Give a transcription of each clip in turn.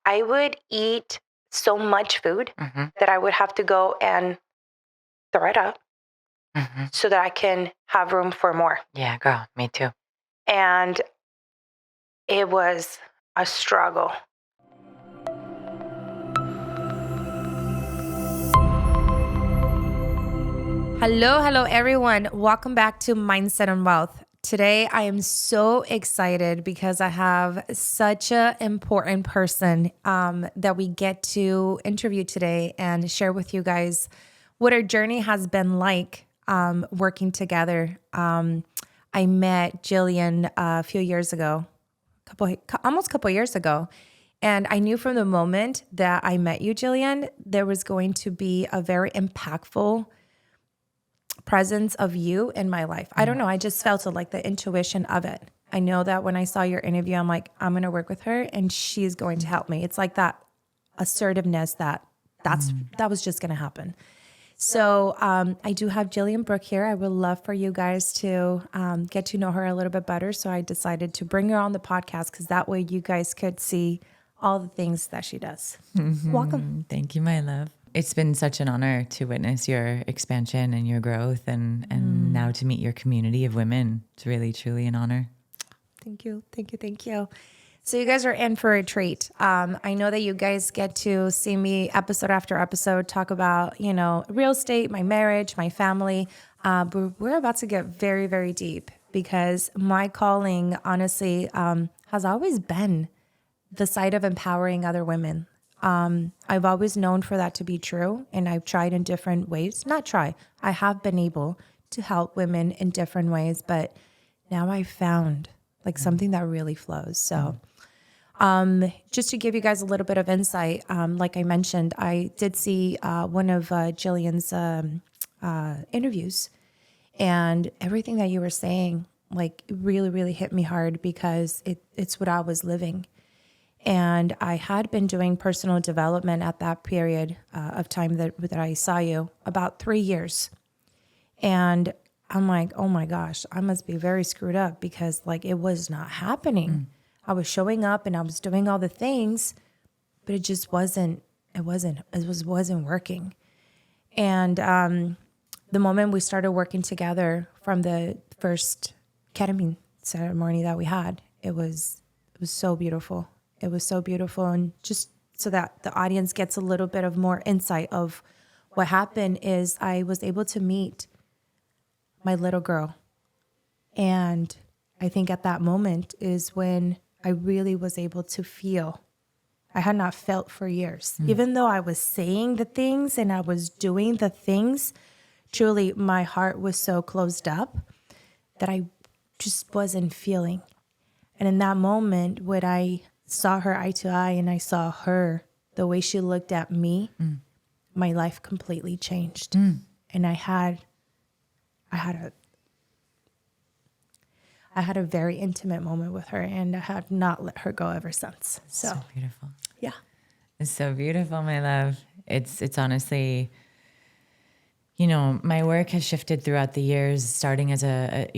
I would eat so much food that I would have to go and throw it up so that I can have room for more. Yeah, girl, me too. And it was a struggle. Hello, everyone. Welcome back to Mindset and Wealth. Today, I am so excited because I have such an important person that we get to interview today and share with you guys what our journey has been like working together. I met Jillian a few years ago, almost a couple years ago. And I knew from the moment that I met you, Jillian, there was going to be a very impactful presence of you in my life. I don't know. I just felt it, like the intuition of it. I know that when I saw your interview, I'm like, I'm going to work with her and she's going to help me. It's like that assertiveness that was just going to happen. So I do have Jillian Brooke here. I would love for you guys to get to know her a little bit better. So I decided to bring her on the podcast because that way you guys could see all the things that she does. Welcome. Thank you, my love. It's been such an honor to witness your expansion and your growth and now to meet your community of women. It's really, truly an honor. Thank you. So you guys are in for a treat. I know that you guys get to see me episode after episode talk about, real estate, my marriage, my family. But we're about to get very, very deep because my calling, honestly, has always been the side of empowering other women. I've always known for that to be true, and I've tried in different ways. I have been able to help women in different ways, but now I've found like something that really flows. So just to give you guys a little bit of insight, like I mentioned, I did see one of Jillian's interviews, and everything that you were saying, like, really, really hit me hard because it's what I was living. And I had been doing personal development at that period of time that I saw you, about 3 years. And I'm like, oh my gosh, I must be very screwed up because like it was not happening. I was showing up and I was doing all the things, but it just wasn't working. And the moment we started working together from the first ketamine ceremony that we had, it was so beautiful. It was so beautiful. And just so that the audience gets a little bit of more insight of what happened is I was able to meet my little girl. And I think at that moment is when I really was able to feel. I had not felt for years. Even though I was saying the things and I was doing the things, truly my heart was so closed up that I just wasn't feeling. And in that moment, when I saw her eye to eye and I saw her, the way she looked at me, my life completely changed. And I had a very intimate moment with her, and I have not let her go ever since. So beautiful. Yeah. It's so beautiful, my love. It's honestly, my work has shifted throughout the years, starting as a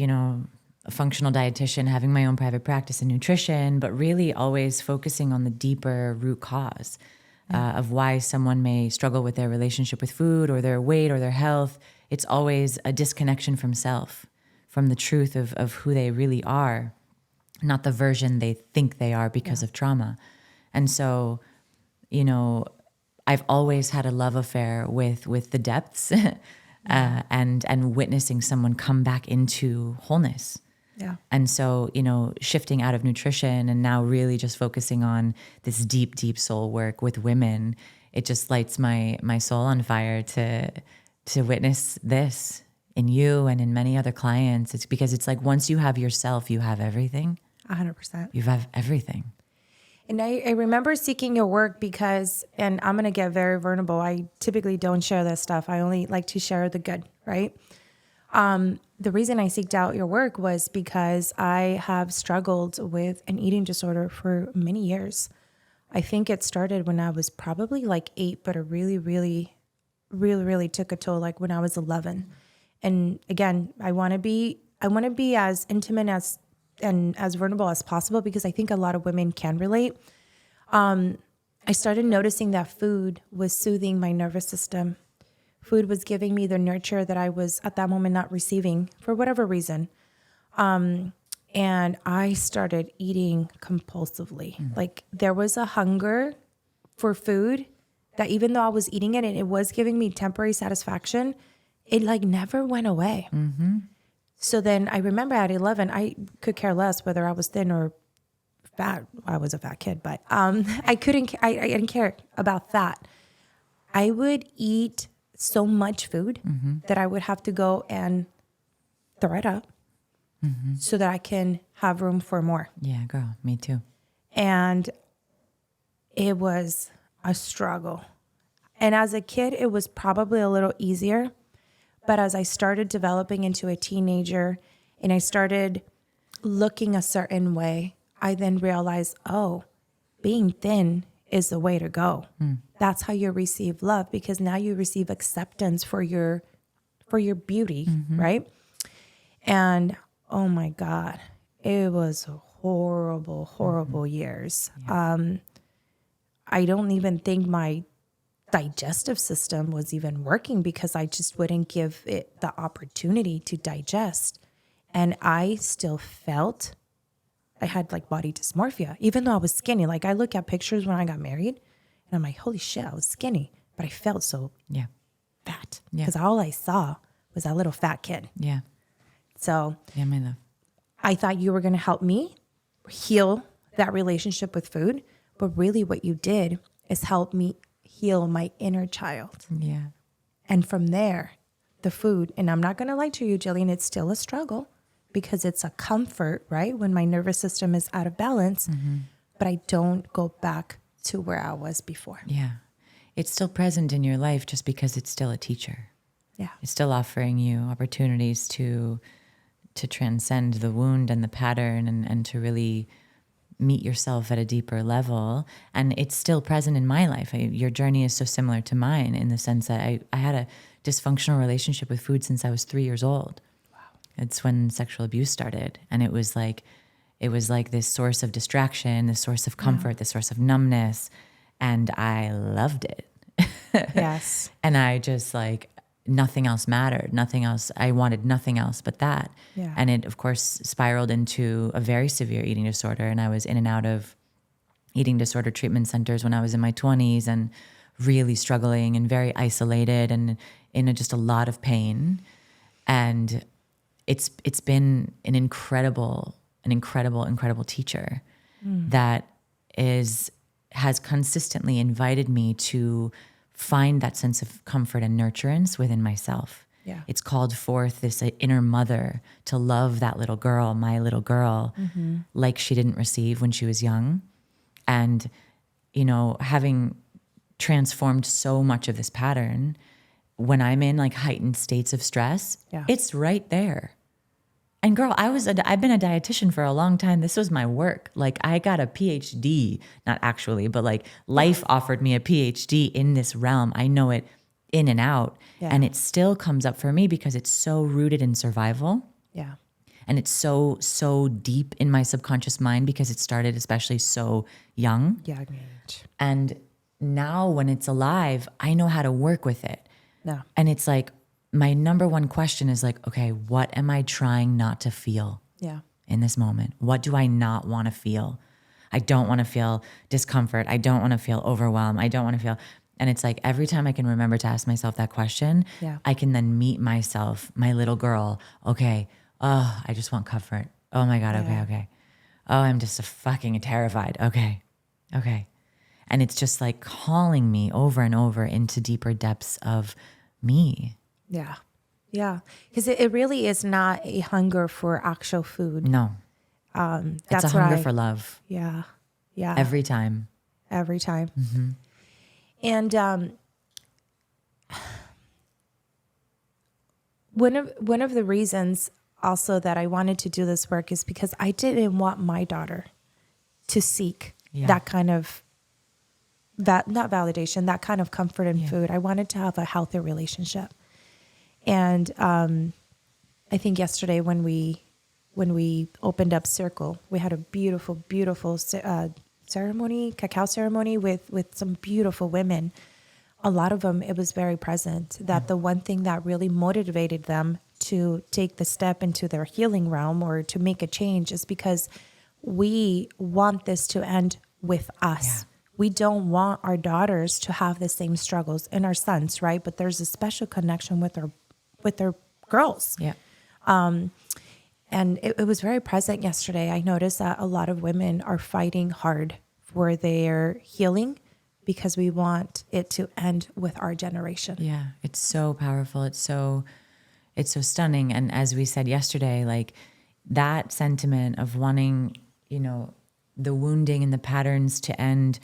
functional dietitian, having my own private practice in nutrition, but really always focusing on the deeper root cause of why someone may struggle with their relationship with food or their weight or their health. It's always a disconnection from self, from the truth of who they really are, not the version they think they are because of trauma. And so, I've always had a love affair with the depths and witnessing someone come back into wholeness. Yeah. And so, shifting out of nutrition and now really just focusing on this deep, deep soul work with women, it just lights my soul on fire to witness this in you and in many other clients. It's because it's like once you have yourself, you have everything. 100%. You have everything. And I remember seeking your work because, and I'm going to get very vulnerable. I typically don't share this stuff. I only like to share the good, right? The reason I seeked out your work was because I have struggled with an eating disorder for many years. I think it started when I was probably like 8, but it really, really, really, really took a toll like when I was 11. And again, I want to be as intimate and as vulnerable as possible because I think a lot of women can relate. I started noticing that food was soothing my nervous system. Food was giving me the nurture that I was at that moment not receiving for whatever reason. And I started eating compulsively. Like there was a hunger for food that even though I was eating it and it was giving me temporary satisfaction, it like never went away. So then I remember at 11, I could care less whether I was thin or fat. I was a fat kid, but I didn't care about fat. I would eat so much food that I would have to go and throw it up so that I can have room for more. Yeah, girl, me too. And it was a struggle. And as a kid, it was probably a little easier. But as I started developing into a teenager and I started looking a certain way, I then realized, oh, being thin is the way to go. That's how you receive love, because now you receive acceptance for your beauty, right? And oh my God, it was horrible, horrible years. I don't even think my digestive system was even working because I just wouldn't give it the opportunity to digest. And I still felt I had like body dysmorphia, even though I was skinny. Like I look at pictures when I got married and I'm like, holy shit, I was skinny, but I felt so fat because all I saw was that little fat kid. Yeah. So Yeah, my love. I thought you were going to help me heal that relationship with food. But really what you did is help me heal my inner child. Yeah. And from there, the food, and I'm not going to lie to you, Jillian, it's still a struggle because it's a comfort, right? When my nervous system is out of balance, but I don't go back to where I was before. Yeah. It's still present in your life just because it's still a teacher. Yeah. It's still offering you opportunities to transcend the wound and the pattern and to really meet yourself at a deeper level. And it's still present in my life. Your journey is so similar to mine in the sense that I had a dysfunctional relationship with food since I was 3 years old. Wow. It's when sexual abuse started. And it was like this source of distraction, this source of comfort, this source of numbness. And I loved it. Yes. And I just like, nothing else mattered. Nothing else. I wanted nothing else but that. Yeah. And it, of course, spiraled into a very severe eating disorder. And I was in and out of eating disorder treatment centers when I was in my 20s and really struggling and very isolated and in just a lot of pain. And it's been an incredible teacher that has consistently invited me to find that sense of comfort and nurturance within myself. Yeah. It's called forth this inner mother to love that little girl, my little girl, like she didn't receive when she was young. And, you know, having transformed so much of this pattern, when I'm in like heightened states of stress, it's right there. And girl, I've been a dietitian for a long time. This was my work. Like I got a PhD, not actually, but like life offered me a PhD in this realm. I know it in and out. Yeah. And it still comes up for me because it's so rooted in survival. Yeah. And it's so deep in my subconscious mind because it started especially so young. Yeah. And now when it's alive, I know how to work with it. No. And it's like, my number one question is like, okay, what am I trying not to feel in this moment? What do I not want to feel? I don't want to feel discomfort. I don't want to feel overwhelmed. I don't want to feel, and it's like every time I can remember to ask myself that question, I can then meet myself, my little girl. Okay. Oh, I just want comfort. Oh my God. Okay. Oh, I'm just fucking terrified. Okay. And it's just like calling me over and over into deeper depths of me. Yeah. Yeah. Because it really is not a hunger for actual food. No. That's it's a hunger for love. Yeah. Yeah. Every time. Mm-hmm. And one of the reasons also that I wanted to do this work is because I didn't want my daughter to seek that kind of not validation, that kind of comfort in food. I wanted to have a healthy relationship. And I think yesterday when we opened up Circle, we had a beautiful cacao ceremony with some beautiful women. A lot of them, it was very present that the one thing that really motivated them to take the step into their healing realm or to make a change is because we want this to end with us. Yeah. We don't want our daughters to have the same struggles, and our sons, right? But there's a special connection with their girls. Yeah. And it was very present yesterday. I noticed that a lot of women are fighting hard for their healing because we want it to end with our generation. Yeah. It's so powerful. It's so stunning. And as we said yesterday, like that sentiment of wanting, the wounding and the patterns to end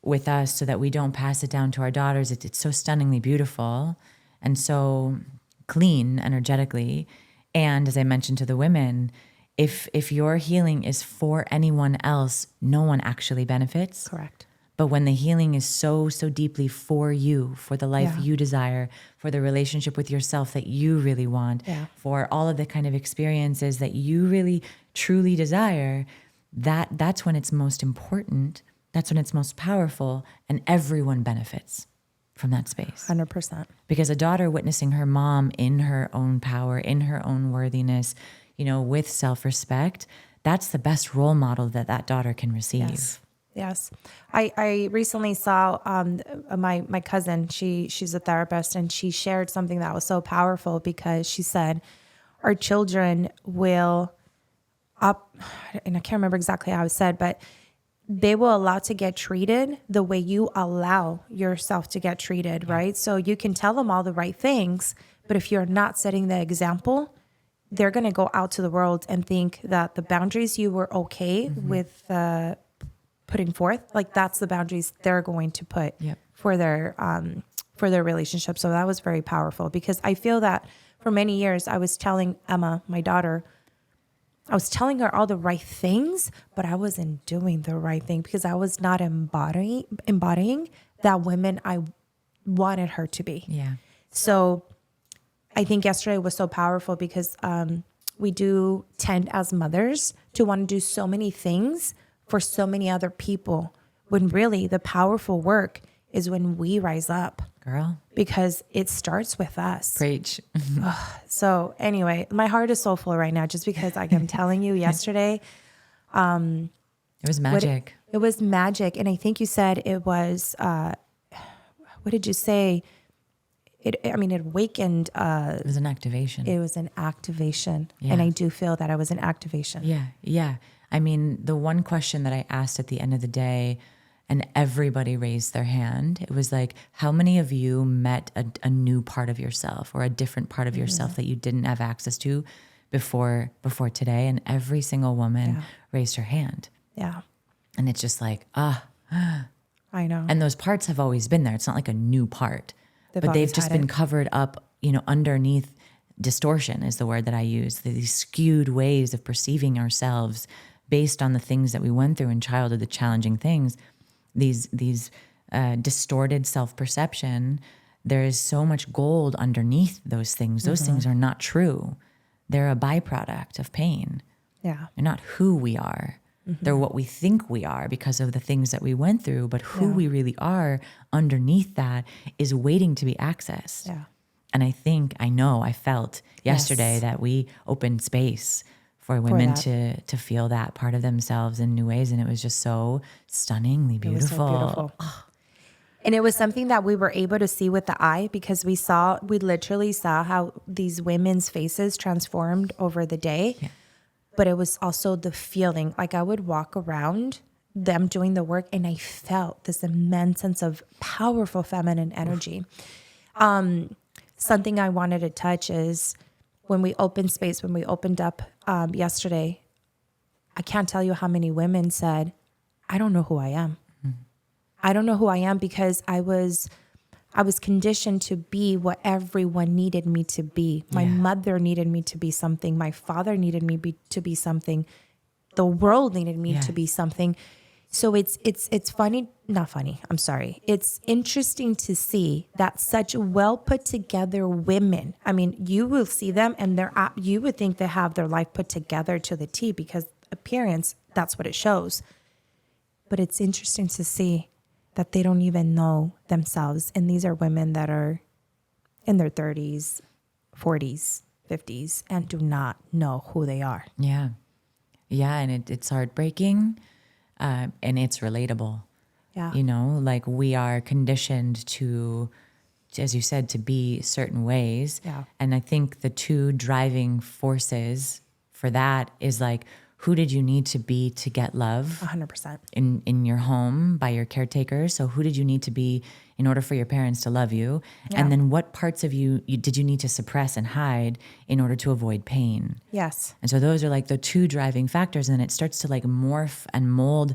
with us so that we don't pass it down to our daughters. It's so stunningly beautiful and so clean energetically. And as I mentioned to the women, if your healing is for anyone else, no one actually benefits. Correct. But when the healing is so, so deeply for you, for the life you desire, for the relationship with yourself that you really want, for all of the kind of experiences that you really, truly desire, that's when it's most important. That's when it's most powerful, and everyone benefits from that space. 100%. Because a daughter witnessing her mom in her own power, in her own worthiness, with self-respect, that's the best role model that daughter can receive. Yes. I recently saw my cousin, she's a therapist, and she shared something that was so powerful because she said our children will and I can't remember exactly how it said, but they will allow to get treated the way you allow yourself to get treated, right? So you can tell them all the right things, but if you're not setting the example, they're going to go out to the world and think that the boundaries you were okay with putting forth, like that's the boundaries they're going to put for their relationship. So that was very powerful because I feel that for many years I was telling Emma, my daughter, I was telling her all the right things, but I wasn't doing the right thing because I was not embodying that woman I wanted her to be. Yeah. So I think yesterday was so powerful because we do tend as mothers to want to do so many things for so many other people when really the powerful work is when we rise up. Girl. Because it starts with us. Preach. So anyway, my heart is so full right now just because like I'm telling you yesterday. It was magic. It was magic. And I think you said it was, what did you say? It awakened. It was an activation. It was an activation. Yeah. And I do feel that I was an activation. Yeah. Yeah. I mean, the one question that I asked at the end of the day, and everybody raised their hand, it was like, how many of you met a new part of yourself or a different part of yourself that you didn't have access to before today? And every single woman raised her hand. Yeah. And it's just like, I know. and those parts have always been there. It's not like a new part, but they've always just had been it. covered up, underneath. Distortion is the word that I use. These skewed ways of perceiving ourselves based on the things that we went through in childhood, the challenging things. These distorted self-perception, there is so much gold underneath those things. Those things are not true. They're a byproduct of pain. Yeah. They're not who we are. They're what we think we are because of the things that we went through, but who we really are underneath that is waiting to be accessed. Yeah. And I felt yesterday that we opened space for women to feel that part of themselves in new ways. And it was just so stunningly beautiful. It was so beautiful. And it was something that we were able to see with the eye because we literally saw how these women's faces transformed over the day. Yeah. But it was also the feeling, like I would walk around them doing the work and I felt this immense sense of powerful feminine energy. Something I wanted to touch is when we opened up yesterday, I can't tell you how many women said, I don't know who I am. I don't know who I am because I was conditioned to be what everyone needed me to be. My mother needed me to be something. My father needed me to be something. The world needed me to be something. So it's funny, not funny, I'm sorry. It's interesting to see that such well put together women, I mean, you will see them and you would think they have their life put together to the T because appearance, that's what it shows. But it's interesting to see that they don't even know themselves. And these are women that are in their 30s, 40s, 50s, and do not know who they are. Yeah. Yeah. And it's heartbreaking, and it's relatable. Yeah. You know, like we are conditioned to, as you said, to be certain ways. Yeah. And I think the two driving forces for that is like, who did you need to be to get love 100%. in your home by your caretaker? So who did you need to be in order for your parents to love you? Yeah. And then what parts of you did you need to suppress and hide in order to avoid pain? Yes. And so those are like the two driving factors. And it starts to like morph and mold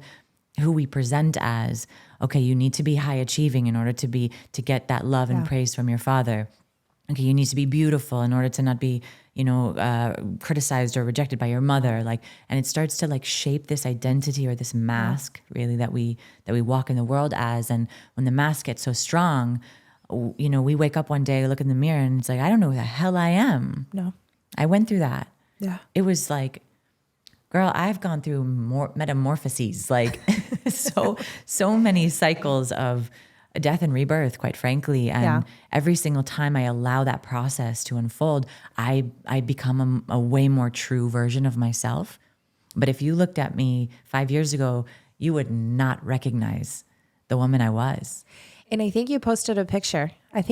who we present as. Okay, you need to be high achieving in order to get that love and praise from your father. Okay, you need to be beautiful in order to not be, criticized or rejected by your mother. Like, and it starts to like shape this identity or this mask really that we walk in the world as. And when the mask gets so strong, we wake up one day, look in the mirror, and it's like, I don't know who the hell I am. No. I went through that. Yeah. It was like, girl, I've gone through more metamorphoses, like so many cycles of death and rebirth, quite frankly. And every single time I allow that process to unfold, I become a way more true version of myself. But if you looked at me 5 years ago, you would not recognize the woman I was. And I think you posted a picture. And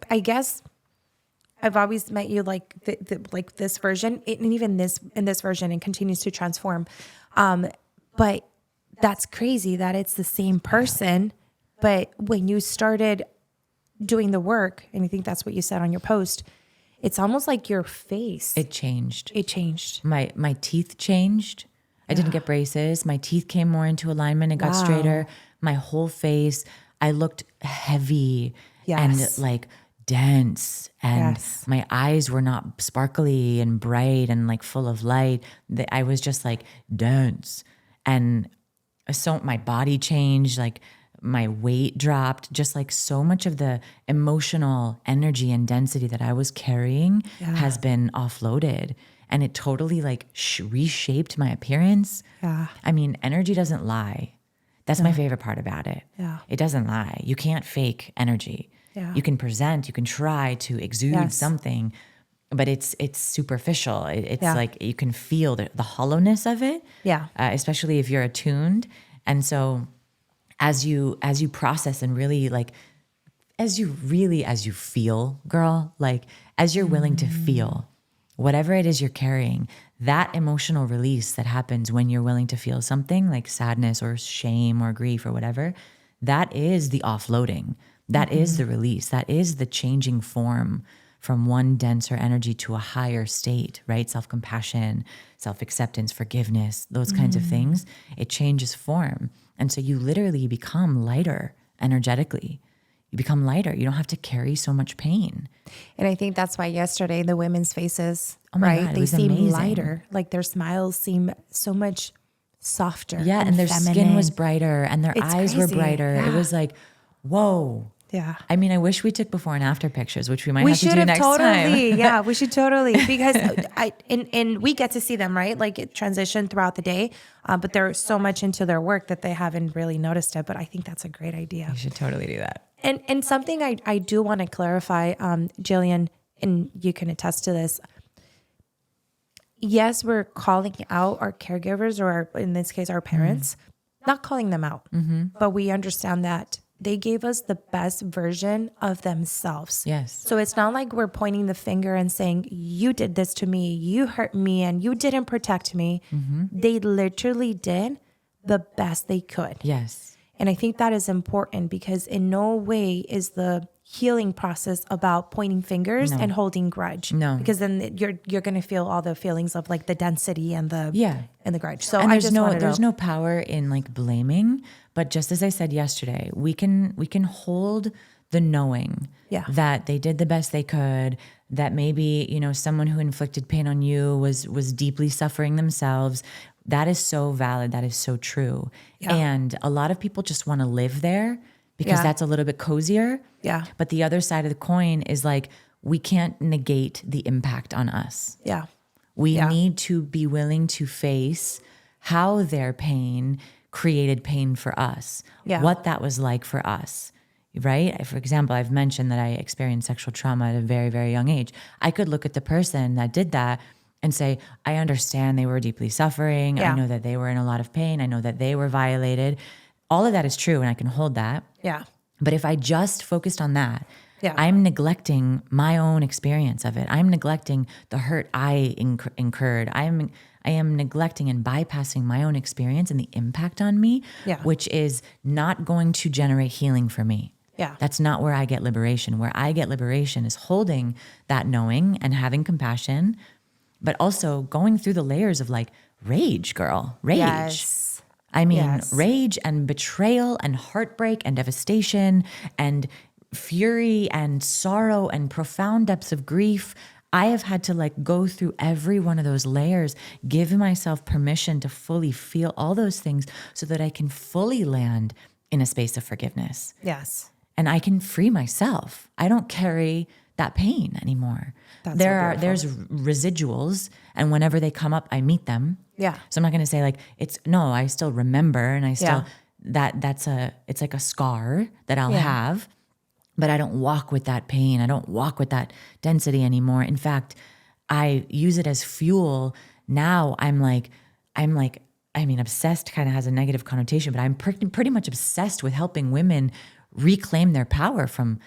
I guess I've always met you like like this version, and even in this version, and continues to transform. But that's crazy that it's the same person. But when you started doing the work, and I think that's what you said on your post, it's almost like your face. It changed. My teeth changed. I didn't get braces. My teeth came more into alignment. It got straighter. My whole face, I looked heavy and like dense, and my eyes were not sparkly and bright and like full of light. I was just like dense. And so my body changed, like my weight dropped, just like so much of the emotional energy and density that I was carrying has been offloaded. And it totally like reshaped my appearance. Yeah. I mean, energy doesn't lie. That's my favorite part about it. Yeah. It doesn't lie. You can't fake energy. Yeah. You can present, you can try to exude something, but it's superficial. It's like you can feel the hollowness of it. Yeah. Especially if you're attuned. And so as you process and really like, as you feel, girl, like as you're willing to feel whatever it is you're carrying, that emotional release that happens when you're willing to feel something like sadness or shame or grief or whatever, that is the offloading. That is the release. That is the changing form from one denser energy to a higher state, right? Self-compassion, self-acceptance, forgiveness, those kinds of things. It changes form. And so you literally become lighter energetically. You become lighter. You don't have to carry so much pain. And I think that's why yesterday the women's faces, Oh my right? God, it they was seem amazing. lighter. Like their smiles seem so much softer. Yeah, and their feminine. skin was brighter and their It's eyes were crazy. brighter. Yeah. It was like, whoa. Yeah. I mean, I wish we took before and after pictures, which we might We have to should do have next totally. time. Yeah, we should totally, because and we get to see them, right? Like it transition throughout the day, but they're so much into their work that they haven't really noticed it. But I think that's a great idea. We should totally do that. And something I do want to clarify, Jillian, and you can attest to this. Yes, we're calling out our caregivers, or in this case, our parents, not calling them out, but we understand that they gave us the best version of themselves. Yes. So it's not like we're pointing the finger and saying, you did this to me, you hurt me, and you didn't protect me. They literally did the best they could. Yes. And I think that is important, because in no way is the healing process about pointing fingers and holding grudge. No. Because then you're going to feel all the feelings of like the density and the and the grudge. So And I just wanted there's to, no power in like blaming, but just as I said yesterday, we can hold the knowing that they did the best they could, that maybe, someone who inflicted pain on you was deeply suffering themselves. That is so valid. That is so true. Yeah. And a lot of people just want to live there because that's a little bit cozier. Yeah. But the other side of the coin is like, we can't negate the impact on us. Yeah. We need to be willing to face how their pain created pain for us, Yeah. what that was like for us, right? For example, I've mentioned that I experienced sexual trauma at a very, very young age. I could look at the person that did that and say, I understand they were deeply suffering. Yeah. I know that they were in a lot of pain. I know that they were violated. All of that is true, and I can hold that. Yeah. But if I just focused on that, Yeah. I'm neglecting my own experience of it. I'm neglecting the hurt I incurred. I am neglecting and bypassing my own experience and the impact on me, Yeah. which is not going to generate healing for me. Yeah. That's not where I get liberation. Where I get liberation is holding that knowing and having compassion, but also going through the layers of like rage, girl, rage. Yes. I mean, Yes. rage and betrayal and heartbreak and devastation and fury and sorrow and profound depths of grief. I have had to like go through every one of those layers, give myself permission to fully feel all those things so that I can fully land in a space of forgiveness. Yes. And I can free myself. I don't carry that pain anymore. That's There's residuals, and whenever they come up, I meet them. Yeah. So I'm not going to say like I still remember, and I still Yeah. it's like a scar that I'll have, but I don't walk with that pain. I don't walk with that density anymore. In fact, I use it as fuel. Now I mean, obsessed kind of has a negative connotation, but I'm pretty much obsessed with helping women reclaim their power from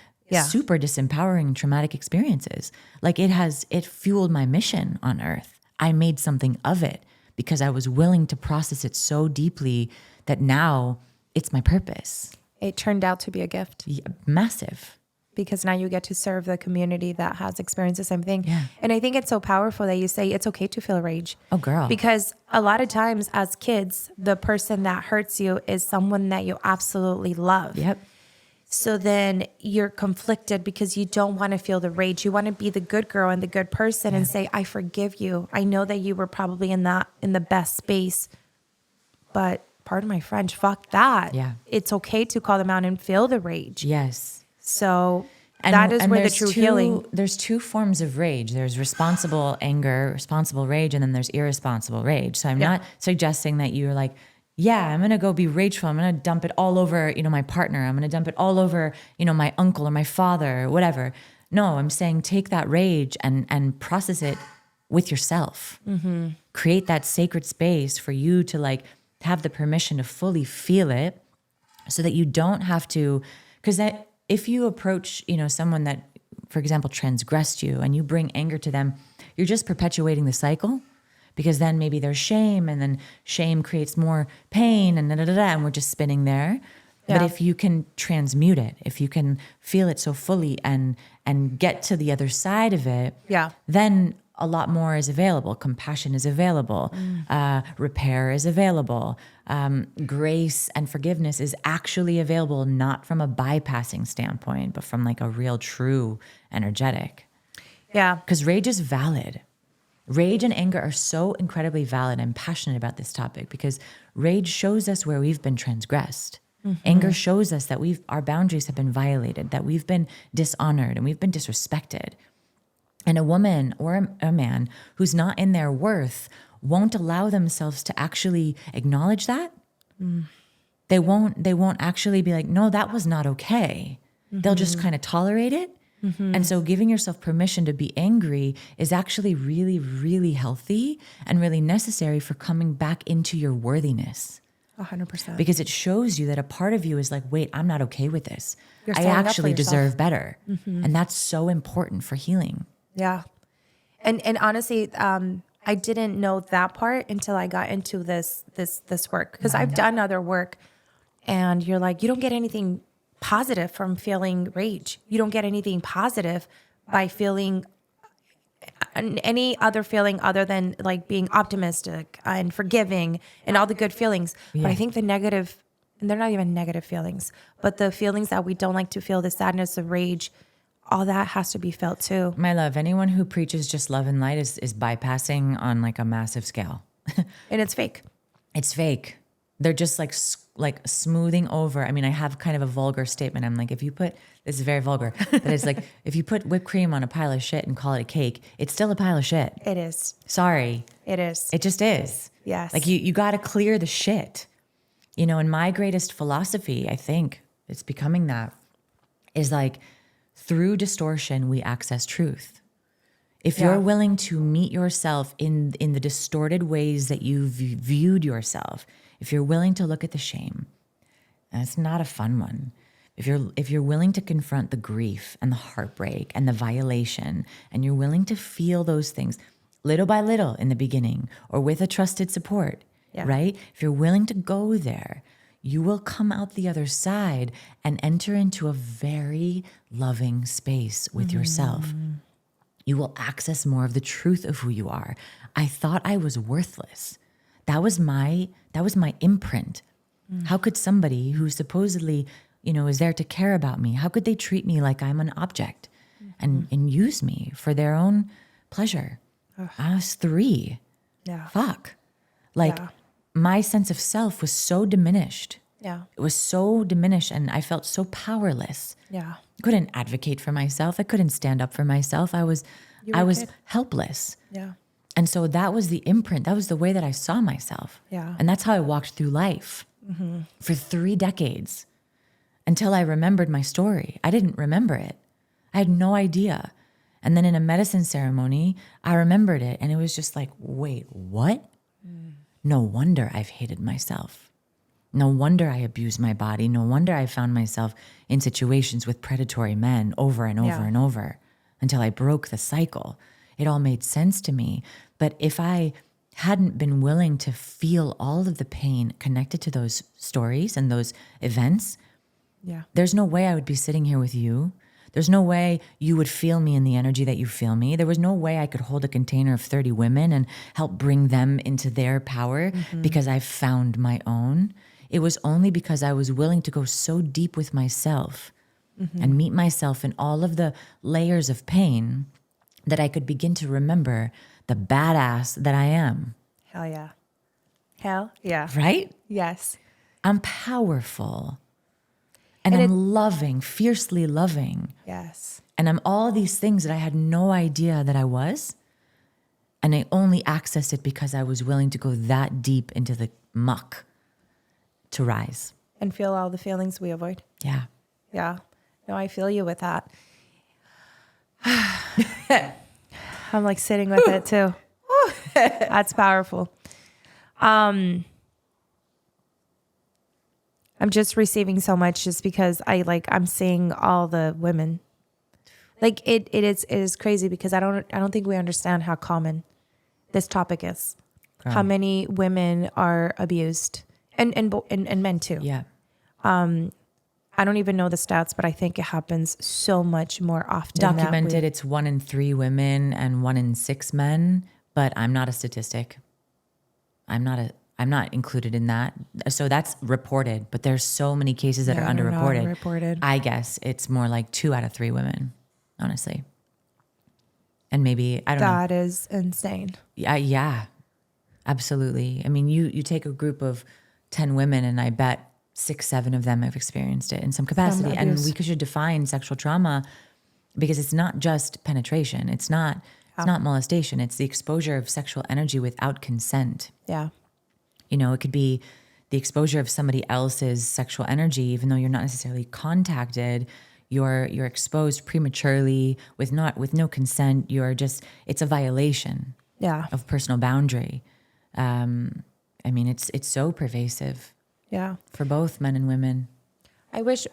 super disempowering traumatic experiences. Like it fueled my mission on earth. I made something of it because I was willing to process it so deeply that now it's my purpose. It turned out to be a gift. Yeah, massive. Because now you get to serve the community that has experienced the same thing. Yeah. And I think it's so powerful that you say it's okay to feel rage. Oh, girl. Because a lot of times as kids, the person that hurts you is someone that you absolutely love. Yep. So then you're conflicted because you don't want to feel the rage. You want to be the good girl and the good person and say, I forgive you. I know that you were probably in the best space, but pardon my French, fuck that. Yeah. It's okay to call them out and feel the rage. Yes. So that is where the true healing. There's two forms of rage. There's responsible anger, responsible rage, and then there's irresponsible rage. So I'm not suggesting that you're like, yeah, I'm going to go be rageful. I'm going to dump it all over, my partner. I'm going to dump it all over, my uncle or my father or whatever. No, I'm saying take that rage and process it with yourself. Mm-hmm. Create that sacred space for you to like have the permission to fully feel it so that you don't have to, because that if you approach, someone that, for example, transgressed you and you bring anger to them, you're just perpetuating the cycle. Because then maybe there's shame, and then shame creates more pain, and and we're just spinning there. Yeah. But if you can transmute it, if you can feel it so fully and get to the other side of it, then a lot more is available. Compassion is available. Repair is available. Grace and forgiveness is actually available, not from a bypassing standpoint, but from like a real, true, energetic. Yeah. Because rage is valid. Rage and anger are so incredibly valid. I'm passionate about this topic because rage shows us where we've been transgressed. Mm-hmm. Anger shows us that our boundaries have been violated, that we've been dishonored and we've been disrespected. And a woman or a man who's not in their worth won't allow themselves to actually acknowledge that. Mm. They won't actually be like, no, that was not okay. Mm-hmm. They'll just kind of tolerate it. Mm-hmm. And so giving yourself permission to be angry is actually really, really healthy and really necessary for coming back into your worthiness. 100%. Because it shows you that a part of you is like, wait, I'm not okay with this. I standing up for actually yourself. deserve better. Mm-hmm. And that's so important for healing. Yeah. And honestly, I didn't know that part until I got into this work. Because I've done other work and you're like, you don't get anything positive from feeling rage. You don't get anything positive by feeling any other feeling other than like being optimistic and forgiving and all the good feelings. Yeah. But I think the negative, and they're not even negative feelings, but the feelings that we don't like to feel, the sadness, the rage, all that has to be felt too. My love, anyone who preaches just love and light is bypassing on like a massive scale. And it's fake. It's fake. They're just like smoothing over. I mean, I have kind of a vulgar statement. I'm like, this is very vulgar, but it's like, if you put whipped cream on a pile of shit and call it a cake, it's still a pile of shit. It is. Sorry. It is. It just is. Yes. Like you got to clear the shit. You know, and my greatest philosophy, I think it's becoming that, is like through distortion, we access truth. If Yeah. you're willing to meet yourself in the distorted ways that you've viewed yourself, if you're willing to look at the shame, and it's not a fun one. If you're willing to confront the grief and the heartbreak and the violation, and you're willing to feel those things little by little in the beginning or with a trusted support, Yeah. right? If you're willing to go there, you will come out the other side and enter into a very loving space with yourself. You will access more of the truth of who you are. I thought I was worthless. That was my imprint. How could somebody who supposedly, you know, is there to care about me, how could they treat me like I'm an object and use me for their own pleasure? I was 3. Yeah. Fuck. Like Yeah. my sense of self was so diminished. Yeah. It was so diminished and I felt so powerless. Yeah. I couldn't advocate for myself. I couldn't stand up for myself. I was You were a kid. helpless. Yeah. And so that was the imprint. That was the way that I saw myself. Yeah. And that's how I walked through life for 3 decades until I remembered my story. I didn't remember it. I had no idea. And then in a medicine ceremony, I remembered it. And it was just like, wait, what? No wonder I've hated myself. No wonder I abused my body. No wonder I found myself in situations with predatory men over and over Yeah. and over until I broke the cycle. It all made sense to me. But if I hadn't been willing to feel all of the pain connected to those stories and those events, Yeah. there's no way I would be sitting here with you. There's no way you would feel me in the energy that you feel me. There was no way I could hold a container of 30 women and help bring them into their power because I've found my own. It was only because I was willing to go so deep with myself and meet myself in all of the layers of pain that I could begin to remember the badass that I am, Hell yeah. Hell yeah. right? Yes. I'm powerful and And I'm loving, fiercely loving. Yes. And I'm all these things that I had no idea that I was. And I only accessed it because I was willing to go that deep into the muck to rise. And feel all the feelings we avoid. Yeah. Yeah. No, I feel you with that. I'm like sitting with it too. That's powerful. I'm just receiving so much just because I'm seeing all the women. Like it is crazy because I don't think we understand how common this topic is. How many women are abused and men too. Yeah. I don't even know the stats, but I think it happens so much more often. that Documented, it's 1 in 3 women and 1 in 6 men, but I'm not a statistic. I'm not included in that. So that's reported, but there's so many cases that are they're not underreported. reported. I guess it's more like 2 out of 3 women, honestly. And maybe, I don't know. That is insane. Yeah, absolutely. I mean, you take a group of 10 women and I bet 6, 7 of them have experienced it in some capacity. And abuse. we should define sexual trauma because it's not just penetration. It's not molestation. It's the exposure of sexual energy without consent. Yeah. You know, it could be the exposure of somebody else's sexual energy, even though you're not necessarily contacted. You're exposed prematurely with no consent. It's a violation Yeah. of personal boundary. I mean, it's so pervasive Yeah. for both men and women. I wish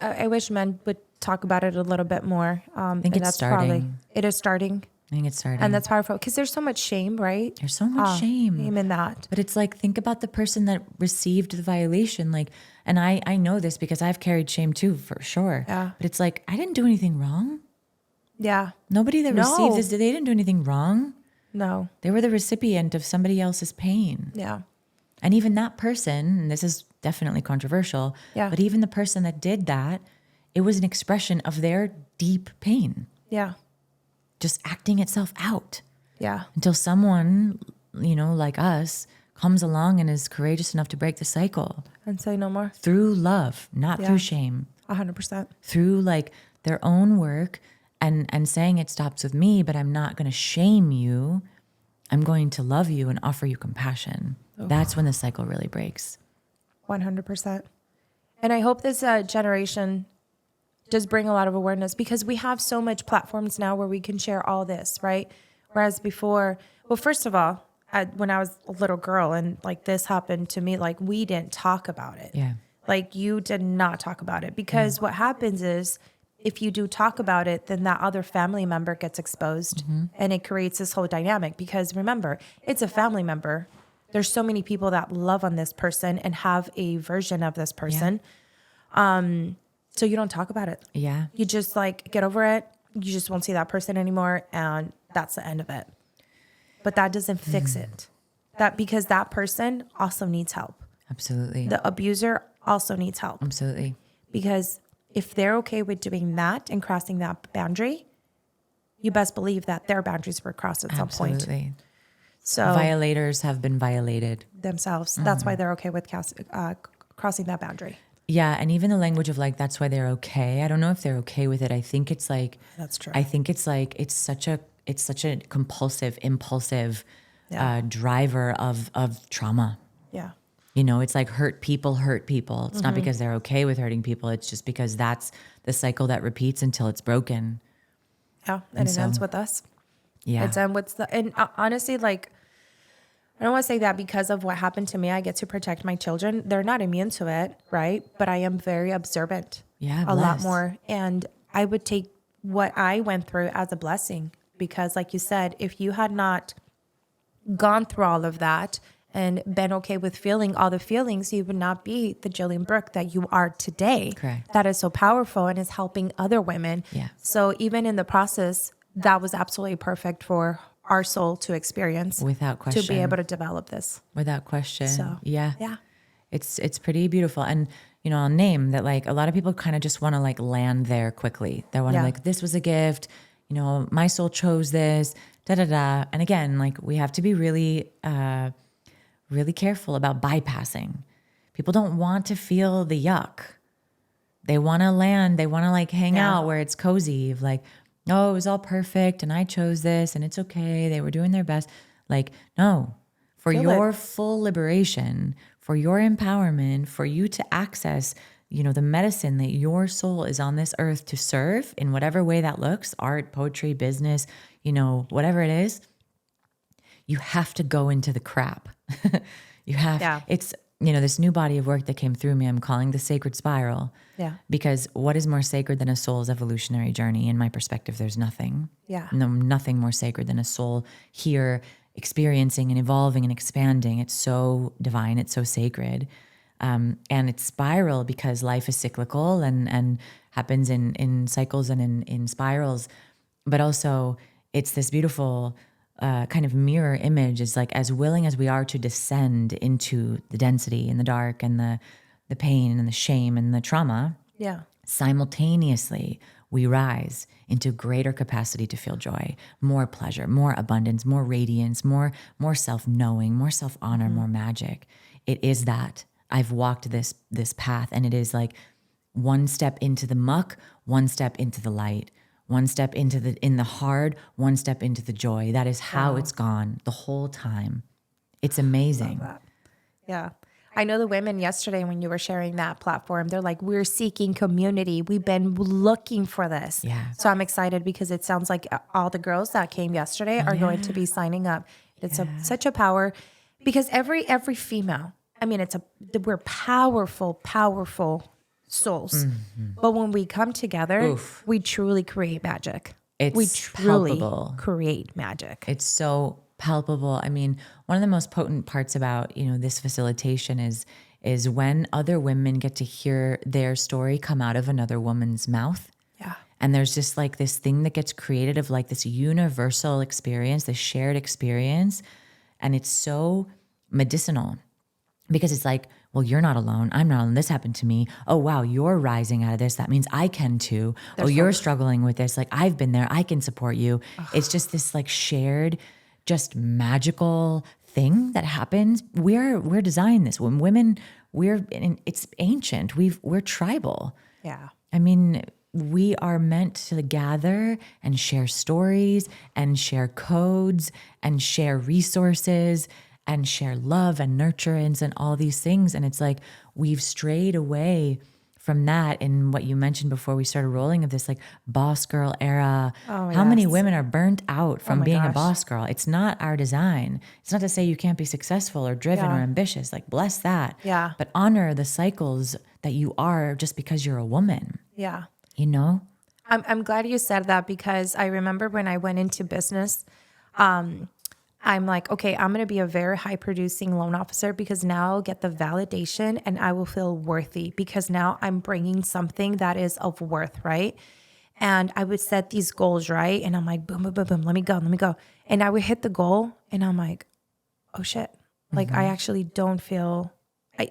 men would talk about it a little bit more. I think it's starting. It is starting. I think it's starting. And that's powerful because there's so much shame, right? There's so much shame. Shame in that. But it's like, think about the person that received the violation. Like, and I know this because I've carried shame too, for sure. Yeah. But it's like, I didn't do anything wrong. Yeah. Nobody that No. received this, they didn't do anything wrong. No. They were the recipient of somebody else's pain. Yeah. And even that person, and this is definitely controversial, Yeah. but even the person that did that, it was an expression of their deep pain, Yeah. just acting itself out Yeah. until someone, like us, comes along and is courageous enough to break the cycle And say no more. through love, not Yeah. through shame, 100%. through like their own work and saying it stops with me, but I'm not going to shame you. I'm going to love you and offer you compassion. That's when the cycle really breaks. 100%. And I hope this generation does bring a lot of awareness, because we have so much platforms now where we can share all this, right? Whereas before, well, first of all, when I was a little girl and like this happened to me, like we didn't talk about it. Yeah. Like you did not talk about it, because what happens is if you do talk about it, then that other family member gets exposed, and it creates this whole dynamic, because remember, it's a family member. There's so many people that love on this person and have a version of this person. So you don't talk about it. Yeah. You just like get over it. You just won't see that person anymore, and that's the end of it. But that doesn't fix it. Because that person also needs help. Absolutely. The abuser also needs help. Absolutely. Because if they're okay with doing that and crossing that boundary, you best believe that their boundaries were crossed at some point. Absolutely. So Violators have been violated. themselves, that's why they're okay with crossing that boundary. Yeah, and even the language of like, that's why they're okay. I don't know if they're okay with it. I think it's like, That's true. I think it's like, it's such a compulsive, impulsive driver of trauma. Yeah. You know, it's like hurt people. It's not because they're okay with hurting people. It's just because that's the cycle that repeats until it's broken. Yeah. And it ends with us. Yeah. It's and honestly, like, I don't want to say that because of what happened to me, I get to protect my children. They're not immune to it, right? But I am very observant. Yeah, a lot blessed. more. And I would take what I went through as a blessing, because like you said, if you had not gone through all of that and been okay with feeling all the feelings, you would not be the Jillian Brooke that you are today. Correct. That is so powerful and is helping other women. Yeah. So even in the process, that was absolutely perfect for our soul to experience. Without question. To be able to develop this. Without question. So, yeah. yeah. It's pretty beautiful. And, you know, I'll name that, like, a lot of people kind of just want to like land there quickly. They want to Yeah. like, this was a gift, you know, my soul chose this, da, da, da. And again, like we have to be really, really careful about bypassing. People don't want to feel the yuck. They want to land, they want to like hang Yeah. out where it's cozy, of like, oh, it was all perfect and I chose this and it's okay. They were doing their best. Like, no, for Feel your it. full liberation, for your empowerment, for you to access, you know, the medicine that your soul is on this earth to serve in whatever way that looks, art, poetry, business, you know, whatever it is, you have to go into the crap. You have, Yeah. it's, you know, this new body of work that came through me, I'm calling the Sacred Spiral. Yeah. Because what is more sacred than a soul's evolutionary journey? In my perspective, there's nothing. Yeah. No, nothing more sacred than a soul here experiencing and evolving and expanding. It's so divine. It's so sacred. And it's spiral because life is cyclical and happens in cycles and in spirals. But also it's this beautiful kind of mirror image, is like, as willing as we are to descend into the density and the dark and the pain and the shame and the trauma, Yeah. simultaneously we rise into greater capacity to feel joy, more pleasure, more abundance, more radiance, more self-knowing, more self-honor, more magic. It is that. I've walked this path, and it is like one step into the muck, one step into the light, one step in the hard, one step into the joy. That is how it's gone the whole time. It's amazing. Yeah. I know the women yesterday when you were sharing that platform, they're like, we're seeking community. We've been looking for this. Yeah. So I'm excited because it sounds like all the girls that came yesterday are going to be signing up. It's such a power, because every female, I mean, we're powerful souls. But when we come together, we truly create magic. We It's truly palpable. create magic. It's so palpable. I mean, one of the most potent parts about, you know, this facilitation is when other women get to hear their story come out of another woman's mouth. Yeah. And there's just like this thing that gets created of like this universal experience, this shared experience. And it's so medicinal, because it's like, well, you're not alone. I'm not alone. This happened to me. Oh, wow, you're rising out of this. That means I can too. You're struggling with this. Like, I've been there. I can support you. It's just this like shared, just magical thing that happens. We're designed this. When women, it's ancient. We're tribal. Yeah. I mean, we are meant to gather and share stories and share codes and share resources and share love and nurturance and all these things. And it's like we've strayed away from that in what you mentioned before we started rolling of this like boss girl era. Oh, How many yes. women are burnt out from my being a gosh. boss girl? It's not our design. It's not to say you can't be successful or driven or Yeah. ambitious. Like bless that. Yeah. But honor the cycles that you are just because you're a woman, Yeah. you know? I'm glad you said that because I remember when I went into business, I'm like, okay, I'm going to be a very high producing loan officer because now I'll get the validation and I will feel worthy because now I'm bringing something that is of worth, right? And I would set these goals, right? And I'm like, boom, boom, boom, boom, let me go. And I would hit the goal and I'm like, oh shit. Like I actually don't feel,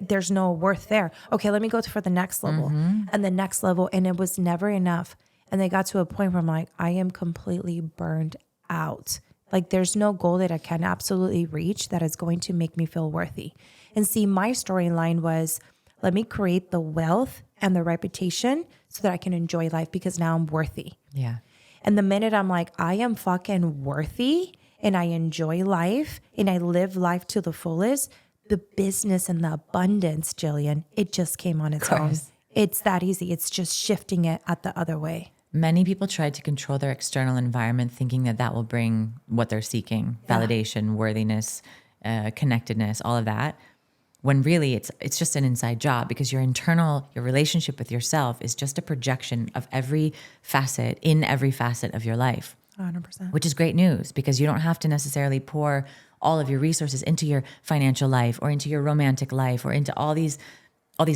there's no worth there. Okay, let me go for the next level and the next level. And it was never enough. And they got to a point where I'm like, I am completely burned out. Like there's no goal that I can absolutely reach that is going to make me feel worthy. And see, my storyline was, let me create the wealth and the reputation so that I can enjoy life because now I'm worthy. Yeah. And the minute I'm like, I am fucking worthy and I enjoy life and I live life to the fullest, the business and the abundance, Jillian, it just came on its own. It's that easy. It's just shifting it at the other way. Many people try to control their external environment thinking that that will bring what they're seeking, validation, worthiness, connectedness, all of that. When really it's just an inside job because your relationship with yourself is just a projection of every facet of your life. 100%. Which is great news because you don't have to necessarily pour all of your resources into your financial life or into your romantic life or into all these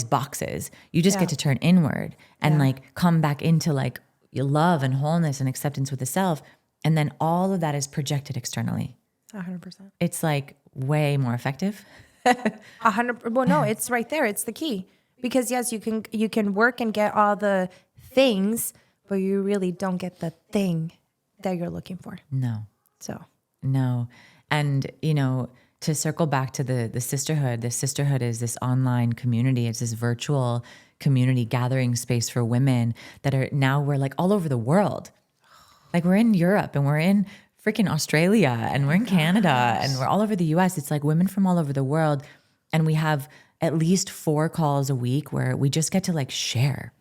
boxes. You just get to turn inward and like come back into like your love and wholeness and acceptance with the self. And then all of that is projected externally. 100%. It's like way more effective. 100. Well, no, it's right there. It's the key because yes, you can work and get all the things, but you really don't get the thing that you're looking for. No. And, to circle back to the sisterhood is this online community. It's this virtual community gathering space for women that we're like all over the world. Like we're in Europe and we're in freaking Australia and we're in Canada and we're all over the US. It's like women from all over the world. And we have at least 4 calls a week where we just get to like share.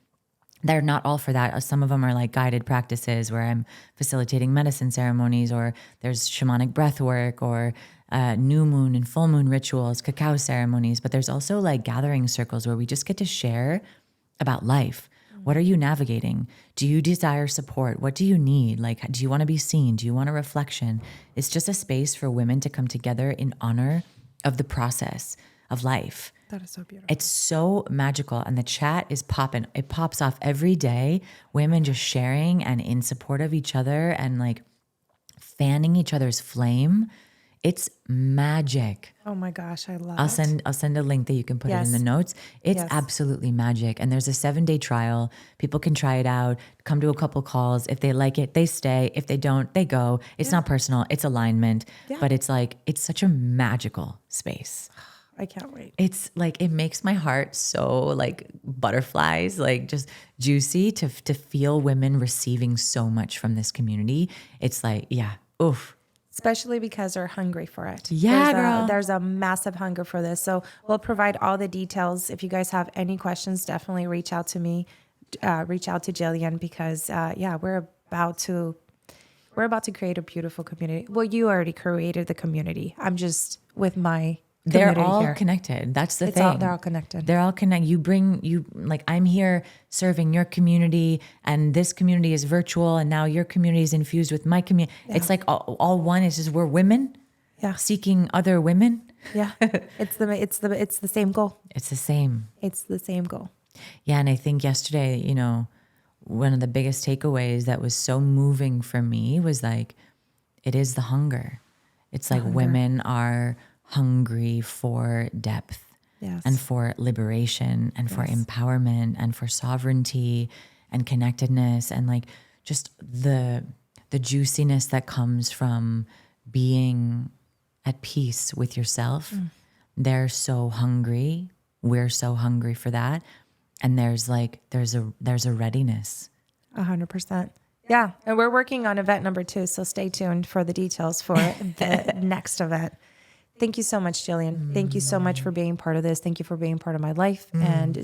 They're not all for that. Some of them are like guided practices where I'm facilitating medicine ceremonies, or there's shamanic breath work, or new moon and full moon rituals, cacao ceremonies. But there's also like gathering circles where we just get to share about life. What are you navigating? Do you desire support? What do you need? Like, do you want to be seen? Do you want a reflection? It's just a space for women to come together in honor of the process of life. That is so beautiful. It's so magical. And the chat is popping. It pops off every day. Women just sharing and in support of each other and like fanning each other's flame. It's magic. Oh my gosh, I love it. I'll send a link that you can put it in the notes. It's absolutely magic. And there's a 7-day trial. People can try it out, come to a couple calls. If they like it, they stay. If they don't, they go. It's not personal. It's alignment. But it's like, it's such a magical space. I can't wait. It's like, it makes my heart so like butterflies, like just juicy to feel women receiving so much from this community. It's like, oof. Especially because they're hungry for it. Yeah, girl. There's a massive hunger for this. So we'll provide all the details. If you guys have any questions, definitely reach out to me, reach out to Jillian because we're about to create a beautiful community. Well, you already created the community. I'm just with my They're all here. connected. That's the thing. They're all connected. They're all connected. Like I'm here serving your community and this community is virtual and now your community is infused with my community. Yeah. It's like all one. It's just we're women seeking other women. Yeah. It's the same goal. It's the same. It's the same goal. Yeah. And I think yesterday, one of the biggest takeaways that was so moving for me was like, it is the hunger. It's like women are hungry for depth and for liberation and for empowerment and for sovereignty and connectedness and like just the juiciness that comes from being at peace with yourself. They're so hungry. We're so hungry for that. And there's a readiness. 100%. Yeah. And we're working on event number 2. So stay tuned for the details for the next event. Thank you so much, Jillian. Thank you so much for being part of this. Thank you for being part of my life and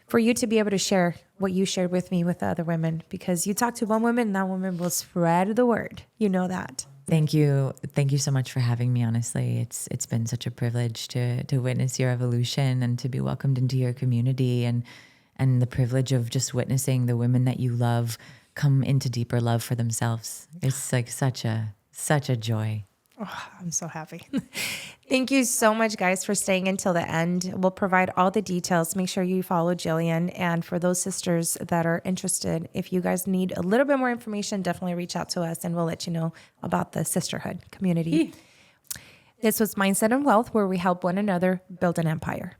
for you to be able to share what you shared with me with the other women, because you talk to one woman and that woman will spread the word. You know that. Thank you. Thank you so much for having me. Honestly, it's been such a privilege to witness your evolution and to be welcomed into your community, and the privilege of just witnessing the women that you love come into deeper love for themselves. It's like such a joy. Oh, I'm so happy. Thank you so much, guys, for staying until the end. We'll provide all the details. Make sure you follow Jillian. And for those sisters that are interested, if you guys need a little bit more information, definitely reach out to us and we'll let you know about the sisterhood community. This was Mindset and Wealth, where we help one another build an empire.